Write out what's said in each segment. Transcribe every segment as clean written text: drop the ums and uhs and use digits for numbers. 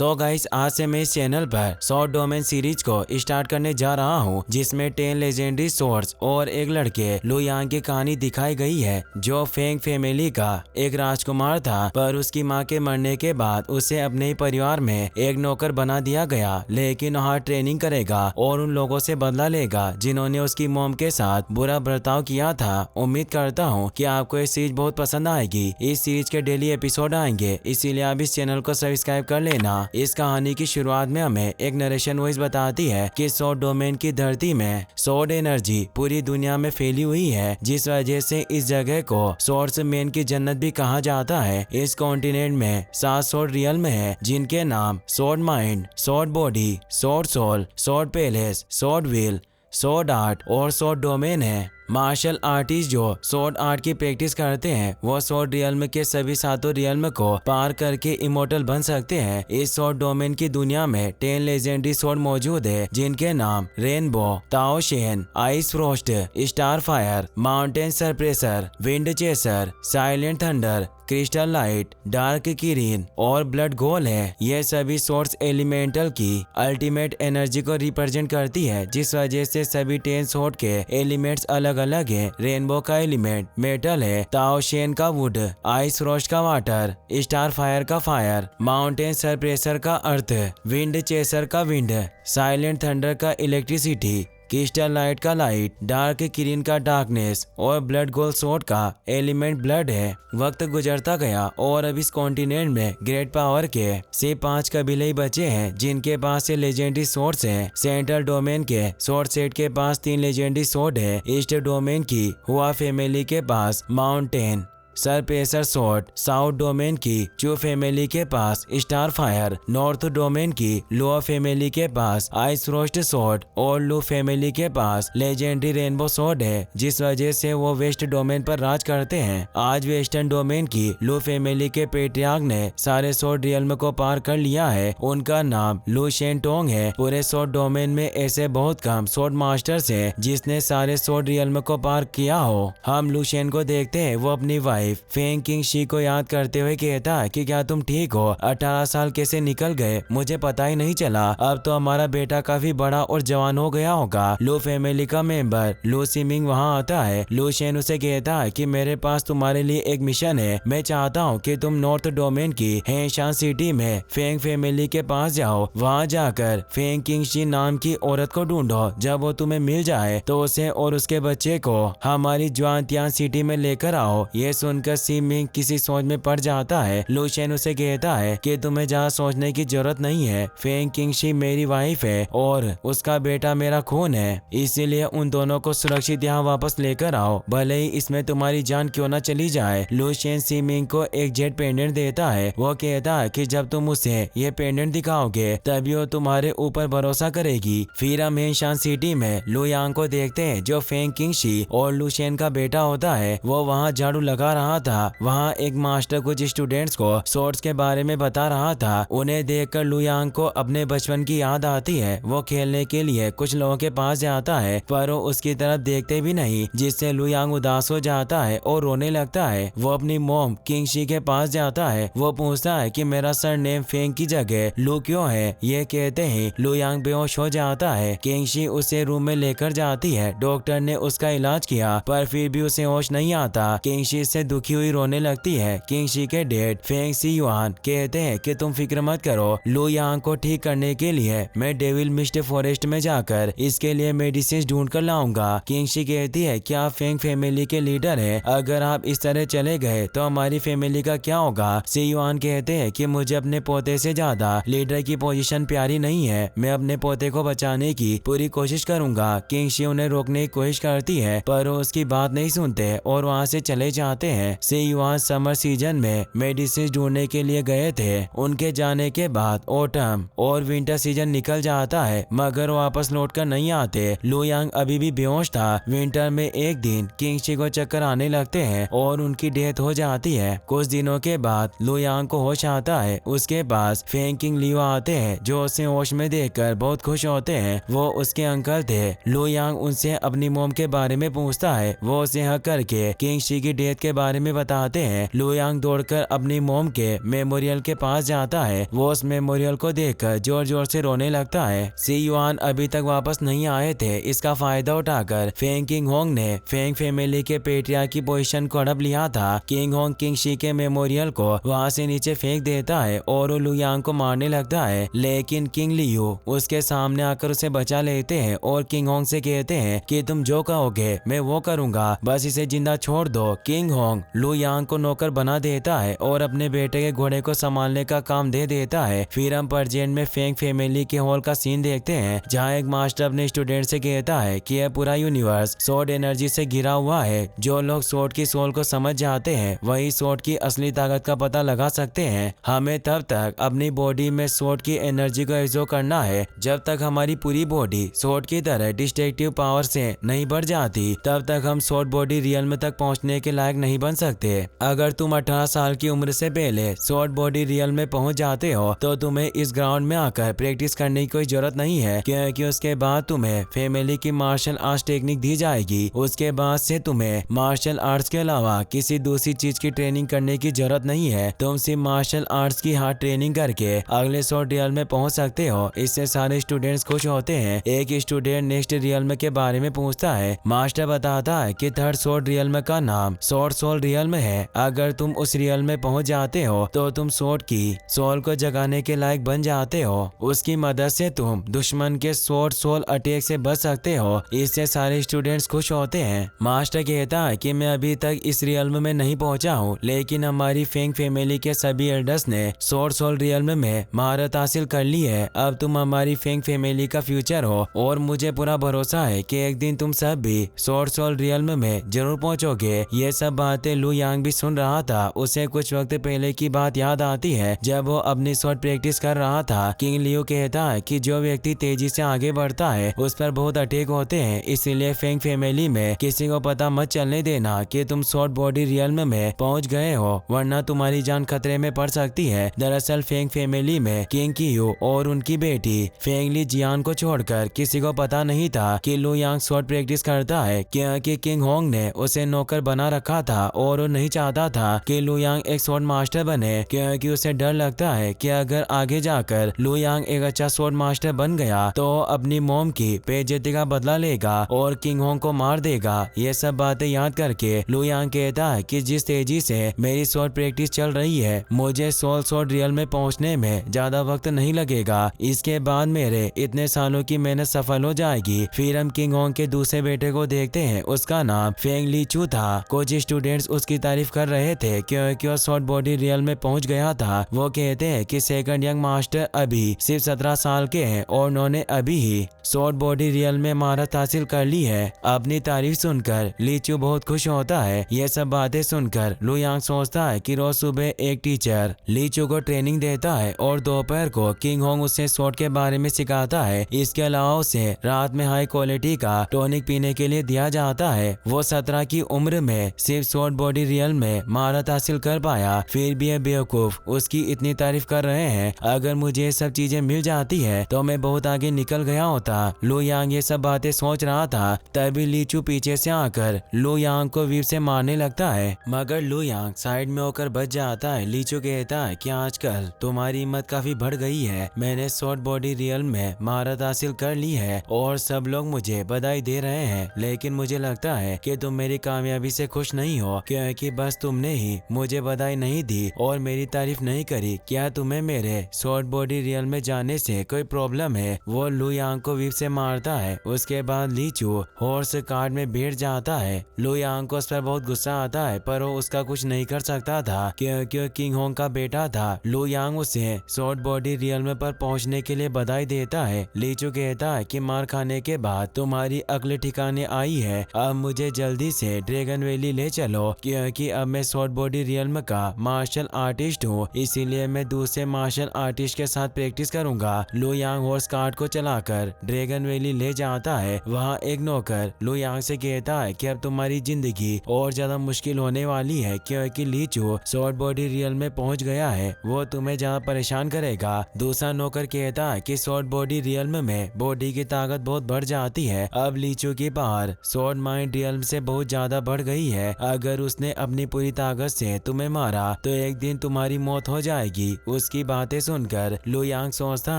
So guys, आज से मैं इस चैनल पर शॉर्ट डोमेन सीरीज को स्टार्ट करने जा रहा हूँ, जिसमें 10 लेजेंडरी सोर्ड्स और एक लड़के लू यांग की कहानी दिखाई गई है, जो फेंग फैमिली का एक राजकुमार था। पर उसकी मां के मरने के बाद उसे अपने ही परिवार में एक नौकर बना दिया गया, लेकिन वहाँ ट्रेनिंग करेगा और उन लोगों से बदला लेगा जिन्होंने उसकी मॉम के साथ बुरा बर्ताव किया था। उम्मीद करता हूँ कि आपको ये सीरीज बहुत पसंद आएगी। इस सीरीज के डेली एपिसोड आएंगे, इसीलिए आप इस चैनल को सब्सक्राइब कर लेना। इस कहानी की शुरुआत में हमें एक नरेशन वॉइस बताती है कि सॉर्ड डोमेन की धरती में सॉर्ड एनर्जी पूरी दुनिया में फैली हुई है, जिस वजह से इस जगह को सॉर्ड्समैन की जन्नत भी कहा जाता है। इस कॉन्टिनेंट में 7 सॉर्ड रियल्म है, जिनके नाम sword mind, sword body, sword soul, sword palace, sword wheel, sword art और सॉर्ड डोमेन है। मार्शल आर्टिस्ट जो सॉर्ड आर्ट की प्रैक्टिस करते हैं वो सॉर्ड रियल्म के सभी 7 रियल्म को पार करके इमोर्टल बन सकते हैं। इस सॉर्ड डोमेन की दुनिया में 10 लेजेंडरी सॉर्ड मौजूद है, जिनके नाम rainbow, Tao Shen, ice frost, star fire, mountain suppressor, wind chaser, silent thunder, crystal light, dark Kirin और ब्लड गोल है। ये सभी सोर्स एलिमेंटल की अल्टीमेट एनर्जी को रिप्रेजेंट करती है, जिस वजह से सभी 10 सोर्ड के एलिमेंट्स अलग अलग है। रेनबो का एलिमेंट मेटल है, ताओ शेन का वुड, आइस फ्रोस्ट का वाटर, स्टार फायर का फायर, माउंटेन सरप्रेसर का अर्थ, विंड चेसर का विंड, साइलेंट थंडर का इलेक्ट्रिसिटी, क्रिस्टल लाइट का लाइट, डार्क किरीन का डार्कनेस और ब्लड गोल सोर्ड का एलिमेंट ब्लड है। वक्त गुजरता गया और अब इस कॉन्टिनेंट में ग्रेट पावर के सिर्फ 5 कबीले ही बचे हैं, जिनके पास से लेजेंडरी सोर्ड्स हैं। सेंट्रल डोमेन के सोर्ड सेट के पास 3 लेजेंडरी सोर्ड है। ईस्ट डोमेन की हुआ फैमिली के पास माउंटेन सरप्रेसर सोर्ड, साउथ डोमेन की चू फैमिली के पास स्टार फायर, नॉर्थ डोमेन की लोअर फैमिली के पास आइस फ्रोस्ट सोर्ड और लू फैमिली के पास लेजेंडरी रेनबो सोर्ड है, जिस वजह से वो वेस्ट डोमेन पर राज करते हैं। आज वेस्टर्न डोमेन की लू फैमिली के पेट्रियार्क ने सारे सोर्ड रियल्म को पार कर लिया है। उनका नाम लू शेन टोंग है। पूरे सोर्ड डोमेन में ऐसे बहुत कम सोर्ड मास्टर्स है जिसने सारे सोर्ड रियल्म को पार किया हो। हम लू शेन को देखते हैं, वो अपनी वाइफ फेंग किंगशी को याद करते हुए कहता है कि क्या तुम ठीक हो? 18 साल कैसे निकल गए, मुझे पता ही नहीं चला। अब तो हमारा बेटा काफी बड़ा और जवान हो गया होगा। लू फैमिली का मेंबर लू सिमिंग वहाँ आता है। लू शेन उसे कहता है कि मेरे पास तुम्हारे लिए एक मिशन है। मैं चाहता हूँ कि तुम नॉर्थ डोमेन की हेशान सिटी में फेंग फैमिली के पास जाओ। वहाँ जाकर फेंग किंगशी नाम की औरत को ढूंढो। जब वो तुम्हें मिल जाए तो उसे और उसके बच्चे को हमारी ज्वांतियान सिटी में लेकर आओ। ये सुनकर सिमिंग किसी सोच में पड़ जाता है। लू शेन उसे कहता है कि तुम्हें ज्यादा सोचने की जरूरत नहीं है। फेंग किंगशी मेरी वाइफ है और उसका बेटा मेरा खून है, इसीलिए उन दोनों को सुरक्षित यहाँ वापस लेकर आओ, भले ही इसमें तुम्हारी जान क्यों न चली जाए। लू शेन सिमिंग को एक जेट पेंडेंट देता है। वो कहता है कि जब तुम उसे ये पेंडेंट दिखाओगे तभी वो तुम्हारे ऊपर भरोसा करेगी। फिर हम हेशान सिटी में लू यांग को देखते हैं, जो फेंग किंगशी और लू शेन का बेटा होता है। वो वहाँ झाड़ू लगा रहा था। वहाँ एक मास्टर कुछ स्टूडेंट्स को सोर्ड्स के बारे में बता रहा था। उन्हें देखकर लू यांग को अपने बचपन की याद आती है। वो खेलने के लिए कुछ लोगों के पास जाता है, पर वो उसकी तरफ देखते भी नहीं, जिससे लू यांग उदास हो जाता है और रोने लगता है। वो अपनी मॉम किंगशी के पास जाता है। वो पूछता है कि मेरा सरनेम फेंग की जगह लू क्यों है। ये कहते ही लू यांग बेहोश हो जाता है। किंगशी उसे रूम में लेकर जाती है। डॉक्टर ने उसका इलाज किया, पर फिर भी उसे होश नहीं आता। किंगशी से दुखी हुई रोने लगती है। किंगशी के डैड फेंग सी युआन कहते हैं कि तुम फिक्र मत करो, लू यांग को ठीक करने के लिए मैं डेविल मिस्ट फॉरेस्ट में जाकर इसके लिए मेडिसिन ढूंढ कर लाऊंगा। किंगशी कहती है कि आप फेंग फैमिली के लीडर हैं, अगर आप इस तरह चले गए तो हमारी फैमिली का क्या होगा। सी युआन कहते हैं कि मुझे अपने पोते से ज्यादा लीडर की पोजीशन प्यारी नहीं है, मैं अपने पोते को बचाने की पूरी कोशिश करूंगा। किंगशी उन्हें रोकने की कोशिश करती है, पर वो उसकी बात नहीं सुनते और वहाँ से चले जाते हैं। सी युआन समर सीजन में मेडिसिन ढूंढने के लिए गए थे। उनके जाने के बाद ऑटम और विंटर सीजन निकल जाता है, मगर वापस लौट कर नहीं आते। लू यांग अभी भी बेहोश था। विंटर में एक दिन किंगशी को चक्कर आने लगते हैं और उनकी डेथ हो जाती है। कुछ दिनों के बाद लू यांग को होश आता है। उसके पास फेंग किंग लियो आते हैं, जो उसे होश में देखकर बहुत खुश होते हैं। वो उसके अंकल थे। लू यांग उनसे अपनी मॉम के बारे में पूछता है। वो उसे हक करके किंगशी की डेथ के बारे बारे में बताते हैं। लू यांग दौड़कर अपनी मोम के मेमोरियल के पास जाता है। वो उस मेमोरियल को देखकर जोर जोर से रोने लगता है। सी युआन अभी तक वापस नहीं आए थे। इसका फायदा उठाकर फेंग किंग होंग ने फेंग फैमिली के पेट्रिया की पोजीशन को हड़प लिया था। किंग होंग किंग शी के मेमोरियल को वहां से नीचे फेंक देता है और वो लू यांग को मारने लगता है, लेकिन किंग लियू उसके सामने आकर उसे बचा लेते हैं और किंग होंग से कहते हैं कि तुम जो कहोगे मैं वो करूंगा, बस इसे जिंदा छोड़ दो। किंग होंग लू यांग को नौकर बना देता है और अपने बेटे के घोड़े को संभालने का काम दे देता है। फिर हम परजेंट में फेंग फैमिली के हॉल का सीन देखते हैं, जहाँ एक मास्टर अपने स्टूडेंट से कहता है कि यह पूरा यूनिवर्स सोर्ड एनर्जी से घिरा हुआ है। जो लोग सोर्ड की सोल को समझ जाते हैं वही सोर्ड की असली ताकत का पता लगा सकते हैं। हमें तब तक अपनी बॉडी में सोर्ड की एनर्जी को एब्जॉर्ब करना है जब तक हमारी पूरी बॉडी सोर्ड की तरह डिस्ट्रक्टिव पावर से नहीं बढ़ जाती, तब तक हम सोर्ड बॉडी रियल तक पहुंचने के लायक नहीं बन सकते। अगर तुम 18 साल की उम्र से पहले सोर्ड बॉडी रियल में पहुंच जाते हो तो तुम्हें इस ग्राउंड में आकर प्रैक्टिस करने की कोई जरूरत नहीं है, क्योंकि उसके बाद तुम्हें फैमिली की मार्शल आर्ट्स टेक्निक दी जाएगी। उसके बाद से तुम्हें मार्शल आर्ट्स के अलावा किसी दूसरी चीज की ट्रेनिंग करने की जरूरत नहीं है। तुम सिर्फ मार्शल आर्ट्स की हार्ड ट्रेनिंग करके अगले सोर्ड रियल में पहुंच सकते हो। इससे सारे स्टूडेंट्स खुश होते हैं। एक स्टूडेंट नेक्स्ट रियल के बारे में पूछता है। मास्टर बताता है कि थर्ड सोर्ड रियल का नाम सोर्ड सोल रियल है। अगर तुम उस रियल में पहुंच जाते हो तो तुम सोर्ड की सोल को जगाने के लायक बन जाते हो। उसकी मदद से तुम दुश्मन के सोर्ड सोल अटैक से बच सकते हो। इससे सारे स्टूडेंट्स खुश होते हैं। मास्टर कहता है कि मैं अभी तक इस रियल में नहीं पहुंचा हूं, लेकिन हमारी फेंग फैमिली के सभी एल्डर्स ने सोर्ड सोल रियल में महारत हासिल कर ली है। अब तुम हमारी फेंग फैमिली का फ्यूचर हो और मुझे पूरा भरोसा है कि एक दिन तुम सब भी सोर्ड सोल रियल में जरूर पहुंचोगे। ये सब बातें लू यांग भी सुन रहा था। उसे कुछ वक्त पहले की बात याद आती है जब वो अपनी शॉट प्रैक्टिस कर रहा था। किंग लियू कहता है कि जो व्यक्ति तेजी से आगे बढ़ता है उस पर बहुत अटैक होते हैं, इसलिए फेंग फैमिली में किसी को पता मत चलने देना कि तुम शॉर्ट बॉडी रियल में पहुंच गए हो, वरना तुम्हारी जान खतरे में पड़ सकती है। दरअसल फेंग फैमिली में किंग कियू और उनकी बेटी फेंग ली जियान को छोड़कर किसी को पता नहीं था कि लू यांग शॉट प्रैक्टिस करता है, क्योंकि किंग होंग ने उसे नौकर बना रखा था और वो नहीं चाहता था कि लू यांग एक शॉट मास्टर बने, क्योंकि उसे डर लगता है कि अगर आगे जाकर लू यांग एक अच्छा शॉट मास्टर बन गया तो अपनी मोम की बेइज्जती का बदला लेगा और किंग होंग को मार देगा। ये सब बातें याद करके लू यांग कहता है कि जिस तेजी से मेरी शॉट प्रैक्टिस चल रही है मुझे सोल शॉट रियल में पहुंचने में ज्यादा वक्त नहीं लगेगा। इसके बाद मेरे इतने सालों की मेहनत सफल हो जाएगी। फिर हम किंग होंग के दूसरे बेटे को देखते हैं। उसका नाम फेंग ली चू था। कुछ स्टूडेंट्स उसकी तारीफ कर रहे थे क्योंकि वो शॉर्ट बॉडी रियल में पहुंच गया था। वो कहते हैं कि सेकंड यंग मास्टर अभी सिर्फ 17 साल के हैं और उन्होंने अभी ही शॉर्ट बॉडी रियल में महारत हासिल कर ली है। अपनी तारीफ सुनकर लीचू बहुत खुश होता है। ये सब बातें सुनकर लू यांग सोचता है कि रोज सुबह एक टीचर लीचू को ट्रेनिंग देता है और दोपहर को किंग होंग उसे शॉर्ट के बारे में सिखाता है। इसके अलावा उसे रात में हाई क्वालिटी का टॉनिक पीने के लिए दिया जाता है। वो 17 की उम्र में सिर्फ शॉर्ट बॉडी रियल में महारत हासिल कर पाया, फिर भी ये बेवकूफ उसकी इतनी तारीफ कर रहे हैं। अगर मुझे ये सब चीजें मिल जाती है तो मैं बहुत आगे निकल गया होता। लू यांग ये सब बातें सोच रहा था, तभी लीचू पीछे से आकर लू यांग को वीप से मारने लगता है, मगर लू यांग साइड में होकर बच जाता है। लीचू कहता है कि आजकल तुम्हारी हिम्मत काफी बढ़ गई है। मैंने शॉर्ट बॉडी रियल में महारत हासिल कर ली है और सब लोग मुझे बधाई दे रहे हैं, लेकिन मुझे लगता है कि तुम मेरी कामयाबी से खुश नहीं हो, क्योंकि बस तुमने ही मुझे बधाई नहीं दी और मेरी तारीफ नहीं करी। क्या तुम्हें मेरे शॉर्ट बॉडी रियल में जाने से कोई प्रॉब्लम है? वो लू यांग को वीप से मारता है। उसके बाद लीचू हॉर्स कार्ड में बैठ जाता है। लू यांग को उस पर बहुत गुस्सा आता है, पर वो उसका कुछ नहीं कर सकता था क्योंकि किंग होंग का बेटा था। लू यांग उसे शॉर्ट बॉडी रियल में पर पहुंचने के लिए बधाई देता है। लीचू कहता है कि मार खाने के बाद तुम्हारी अगले ठिकाने आई है, अब मुझे जल्दी से ड्रैगन वैली ले चलो, क्योंकि अब मैं शॉर्ट बॉडी रियल का मार्शल आर्टिस्ट हूँ, इसीलिए मैं दूसरे मार्शल आर्टिस्ट के साथ प्रैक्टिस करूंगा। लू यांग हॉर्स कार्ड को चलाकर ड्रैगन वैली ले जाता है। वहाँ एक नौकर लू यांग से कहता है कि अब तुम्हारी जिंदगी और ज्यादा मुश्किल होने वाली है, क्योंकि लीचू शॉर्ट बॉडी रियल में पहुंच गया है, वो तुम्हें ज्यादा परेशान करेगा। दूसरा नौकर कहता है कि शॉर्ट बॉडी रियल में बॉडी की ताकत बहुत बढ़ जाती है। अब लीचू की पावर शॉर्ट माइंड रियल से बहुत ज्यादा बढ़ गई है। अगर अगर उसने अपनी पूरी ताकत से तुम्हें मारा तो एक दिन तुम्हारी मौत हो जाएगी। उसकी बातें सुनकर लू यांग सोचता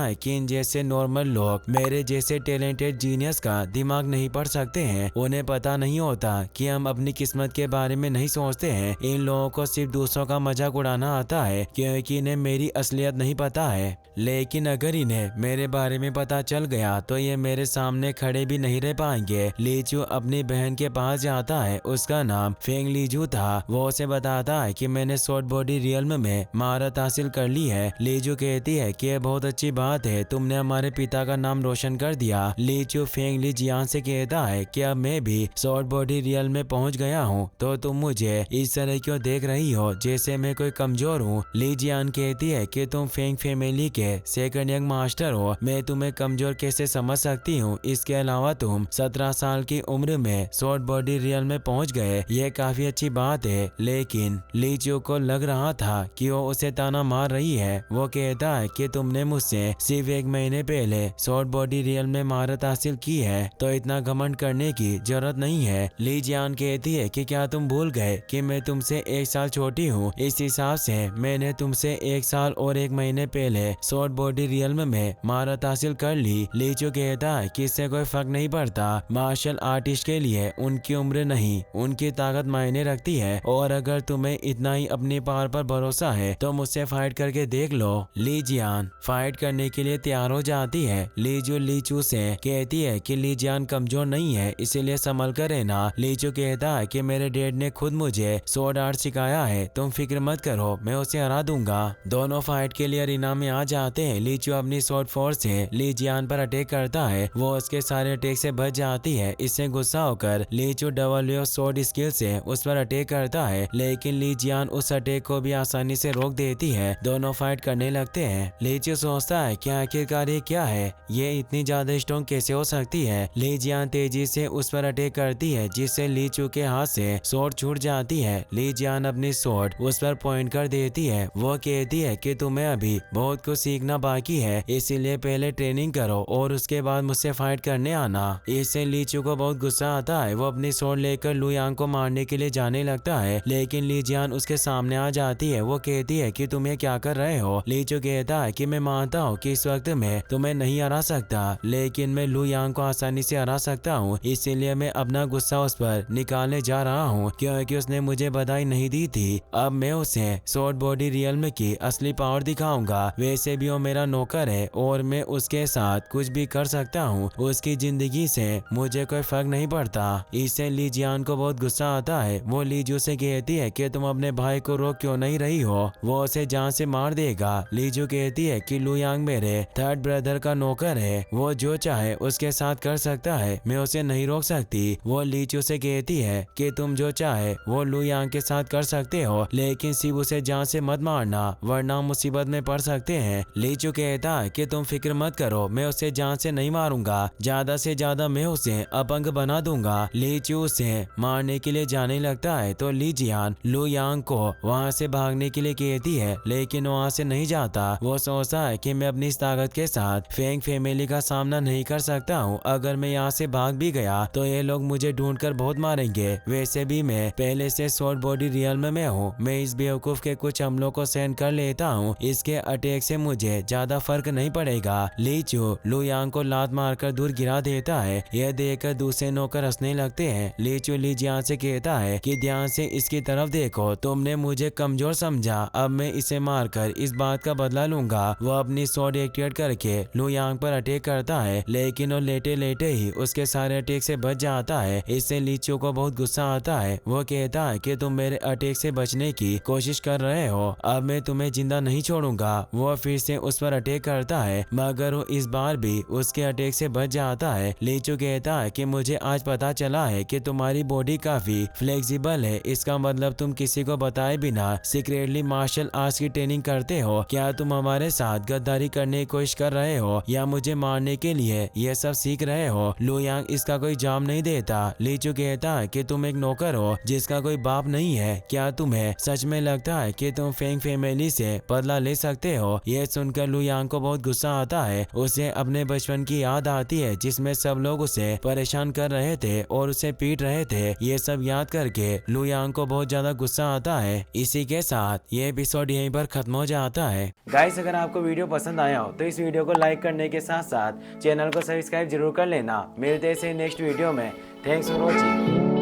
है कि इन जैसे नॉर्मल लोग मेरे जैसे टैलेंटेड जीनियस का दिमाग नहीं पढ़ सकते हैं। उन्हें पता नहीं होता कि हम अपनी किस्मत के बारे में नहीं सोचते हैं। इन लोगों को सिर्फ दूसरों का मजाक उड़ाना आता है क्योंकि इन्हें मेरी असलियत नहीं पता है। लेकिन अगर इन्हें मेरे बारे में पता चल गया तो ये मेरे सामने खड़े भी नहीं रह पाएंगे। लीचू अपनी बहन के पास जाता है, उसका नाम फेंग लीजू था। वो उसे बताता है कि मैंने शॉर्ट बॉडी रियल्म में महारत हासिल कर ली है। लीजू कहती है कि यह बहुत अच्छी बात है, तुमने हमारे पिता का नाम रोशन कर दिया। लीचू फेंग ली जियान से कहता है कि अब मैं भी शॉर्ट बॉडी रियल में पहुंच गया हूँ, तो तुम मुझे इस तरह क्यों देख रही हो जैसे मैं कोई कमजोर हूँ। ली जियान कहती है कि तुम फेंग फैमिली के सेकंड यंग मास्टर हो, मैं तुम्हें कमजोर कैसे समझ सकती हूँ। इसके अलावा तुम 17 साल की उम्र में शॉर्ट बॉडी रियल में पहुंच गए, ये काफी अच्छी बात है। लेकिन लीचू को लग रहा था कि वो उसे ताना मार रही है। वो कहता है कि तुमने मुझसे सिर्फ 1 महीने पहले शॉर्ट बॉडी रियल में महारत हासिल की है, तो इतना घमंड करने की जरूरत नहीं है। ली जियान कहती है कि क्या तुम भूल गए कि मैं तुमसे 1 साल छोटी हूँ, इस हिसाब से मैंने तुमसे 1 साल और 1 महीने पहले शॉर्ट बॉडी रियल्म में महारत हासिल कर ली। लीचू कहता है कि इससे कोई फर्क नहीं पड़ता, मार्शल आर्टिस्ट के लिए उनकी उम्र नहीं उनकी ताकत मायने रखती है, और अगर तुम्हें इतना ही अपनी पावर पर भरोसा है तो मुझसे फाइट करके देख लो। ली जियान फाइट करने के लिए तैयार हो जाती है। लीचू लीचू से कहती है कि ली जियान कमजोर नहीं है, इसीलिए संभल कर रहना। लीचू कहता है कि मेरे डैड ने खुद मुझे स्वॉर्ड आर्ट सिखाया है, तुम फिक्र मत करो, मैं उसे हरा दूंगा। दोनों फाइट के लिए अरीना में आ जाते हैं। लीचू अपनी शॉर्ट फोर्स से ली जियान पर अटैक करता है, वो उसके सारे अटैक से बच जाती है। इससे गुस्सा होकर लीचू डबल शॉर्ट स्किल से उस पर अटैक करता है, लेकिन ली जियान उस अटैक को भी आसानी से रोक देती है। दोनों फाइट करने लगते हैं। लीचू सोचता है कि आखिरकार ये क्या है, ये इतनी ज्यादा स्ट्रॉन्ग कैसे हो सकती है। ली जियान तेजी से उस पर अटैक करती है, जिससे लीचू के हाथ से स्वॉर्ड छूट जाती है। ली जियान अपनी स्वॉर्ड उस पर पॉइंट कर देती है। वो कहती है कि तुम्हें अभी बहुत कुछ सीखना बाकी है, इसीलिए पहले ट्रेनिंग करो और उसके बाद मुझसे फाइट करने आना। इससे लीचू को बहुत गुस्सा आता है। वो अपनी स्वॉर्ड लेकर लू यांग को मारने के लिए जाने लगता है, लेकिन ली जियान उसके सामने आ जाती है। वो कहती है कि तुम ये क्या कर रहे हो। लीचू कहता है कि मैं मानता हूँ कि इस वक्त मैं तुम्हें नहीं हरा सकता, लेकिन मैं लू यांग को आसानी से हरा सकता हूँ, इसीलिए मैं अपना गुस्सा उस पर निकालने जा रहा हूँ, क्योंकि उसने मुझे बधाई नहीं दी थी। अब मैं उसे शॉर्ट बॉडी रियल्म की असली पावर दिखाऊंगा। वैसे भी वो मेरा नौकर है और मैं उसके साथ कुछ भी कर सकता हूँ, उसकी जिंदगी से मुझे कोई फर्क नहीं पड़ता। इससे ली जियान को बहुत गुस्सा आता है। वो लीजू से कहती है कि तुम अपने भाई को रोक क्यों नहीं रही हो, वो उसे जान से मार देगा। लीजू कहती है कि लू यांग मेरे थर्ड ब्रदर का नौकर है, वो जो चाहे उसके साथ कर सकता है, मैं उसे नहीं रोक सकती। वो लीचू से कहती है कि तुम जो चाहे वो लू यांग के साथ कर सकते हो, लेकिन सिर्फ उसे जान से मत मारना, वरना मुसीबत में पड़ सकते हैं। लीचू कहता है कि तुम फिक्र मत करो, मैं उसे जान से नहीं मारूंगा, ज्यादा से ज्यादा मैं उसे अपंग बना दूंगा। लीचू उसे मारने के लिए जाने लगता है तो ली जियान लू यांग को वहाँ से भागने के लिए कहती है, लेकिन वहाँ से नहीं जाता। वो सोचता है कि मैं अपनी इस ताकत के साथ फेंग फैमिली का सामना नहीं कर सकता हूँ। अगर मैं यहाँ से भाग भी गया तो ये लोग मुझे ढूंढकर बहुत मारेंगे। वैसे भी मैं पहले से शॉर्ट बॉडी रियल्म में हूँ, मैं इस बेवकूफ के कुछ हमलों को सहन कर लेता हूँ, इसके अटैक से मुझे ज्यादा फर्क नहीं पड़ेगा। लीचू लू यांग को लात मारकर दूर गिरा देता है। यह देखकर दूसरे नौकर हंसने लगते हैं। लीचू ली जियान से कहता है कि ध्यान से इसकी तरफ देखो, तुमने मुझे कमजोर समझा, अब मैं इसे मारकर इस बात का बदला लूंगा। वो अपनी स्वॉर्ड एक्टिवेट करके लू यांग पर अटैक करता है, लेकिन वो लेटे लेटे ही उसके सारे अटैक से बच जाता है। इससे लीचू को बहुत गुस्सा आता है। वो कहता है कि तुम मेरे अटैक से बचने की कोशिश कर रहे हो, अब मैं तुम्हें जिंदा नहीं छोड़ूंगा। वो फिर से उस पर अटैक करता है, मगर वो इस बार भी उसके अटैक से बच जाता है। लीचू कहता है कि मुझे आज पता चला है कि तुम्हारी बॉडी काफी फ्लेक्सिबल है, इसका मतलब तुम किसी को बताए बिना सीक्रेटली मार्शल आर्ट्स की ट्रेनिंग करते हो। क्या तुम हमारे साथ गद्दारी करने की कोशिश कर रहे हो या मुझे मारने के लिए ये सब सीख रहे हो? लू यांग इसका कोई जवाब नहीं देता। लीचू कहता है कि तुम एक नौकर हो जिसका कोई बाप नहीं है, क्या तुम्हें सच में लगता है कि तुम फेंग फैमिली से बदला ले सकते हो? ये सुनकर लू यांग को बहुत गुस्सा आता है। उसे अपने बचपन की याद आती है जिसमें सब लोग उसे परेशान कर रहे थे और उसे पीट रहे थे। ये सब याद करके के लुयांग को बहुत ज्यादा गुस्सा आता है। इसी के साथ ये एपिसोड यहीं पर खत्म हो जाता है। गाइस, अगर आपको वीडियो पसंद आया हो तो इस वीडियो को लाइक करने के साथ साथ चैनल को सब्सक्राइब जरूर कर लेना। मिलते हैं नेक्स्ट वीडियो में। Thanks for watching.